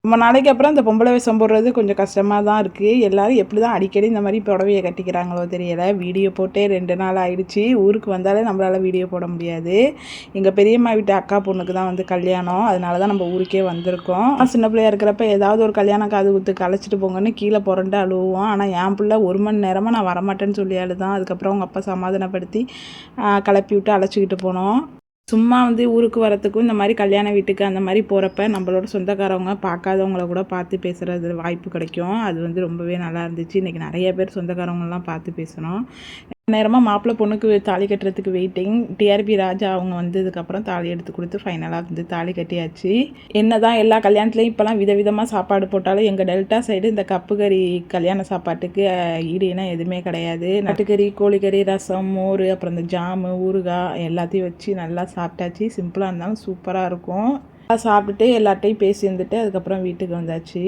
ரொம்ப நாளைக்கு அப்புறம் இந்த பொம்பளை வேஷம் போடுறது கொஞ்சம் கஷ்டமாக தான் இருக்குது. எல்லோரும் எப்படி தான் அடிக்கடி இந்த மாதிரி புடவைய கட்டிக்கிறாங்களோ தெரியலை. வீடியோ போட்டே 2 நாள் ஆயிடுச்சு. ஊருக்கு வந்தாலே நம்மளால் வீடியோ போட முடியாது. எங்கள் பெரியம்மா வீட்டு அக்கா பொண்ணுக்கு தான் வந்து கல்யாணம். அதனால தான் நம்ம ஊருக்கே வந்திருக்கோம். சின்ன பிள்ளையா இருக்கிறப்ப ஏதாவது ஒரு கல்யாணம் காது குத்துக்கு அழைச்சிட்டு போங்கன்னு கீழே புரண்டு அழுவோம். ஆனால் என் பிள்ளை 1 மணி நேரமாக நான் வரமாட்டேன்னு சொல்லி அழுதான். அதுக்கப்புறம் அவங்க அப்பா சமாதானப்படுத்தி கிளப்பி விட்டு அழைச்சிக்கிட்டு போனோம். சும்மா வந்து ஊருக்கு வரத்துக்கும் இந்த மாதிரி கல்யாண வீட்டுக்கு அந்த மாதிரி போகிறப்ப நம்மளோட சொந்தக்காரவங்க பார்க்காதவங்கள கூட பார்த்து பேசுகிறது வாய்ப்பு கிடைக்கும். அது வந்து ரொம்பவே நல்லா இருந்துச்சு. இன்றைக்கி நிறைய பேர் சொந்தக்காரவங்களாம் பார்த்து பேசணும். நேரமாக மாப்பிள்ளை பொண்ணுக்கு தாலி கட்டுறதுக்கு வெயிட்டிங். டிஆர்பி ராஜா அவங்க வந்ததுக்கப்புறம் தாலி எடுத்து கொடுத்து ஃபைனலாக வந்து தாலி கட்டியாச்சு. என்ன தான் எல்லா கல்யாணத்துலேயும் இப்போலாம் விதவிதமாக சாப்பாடு போட்டாலும் எங்கள் டெல்டா சைடு இந்த கப்பு கறி கல்யாண சாப்பாட்டுக்கு ஈடு இனம் எதுவுமே கிடையாது. நாட்டுக்கறி, கோழிக்கறி, ரசம், மோர், அப்புறம் இந்த ஜாமு, ஊறுகாய் எல்லாத்தையும் வச்சு நல்லா சாப்பிட்டாச்சு. சிம்பிளாக இருந்தாலும் சூப்பராக இருக்கும். சாப்பிட்டுட்டு எல்லார்ட்டையும் பேசி இருந்துட்டு அதுக்கப்புறம் வீட்டுக்கு வந்தாச்சு.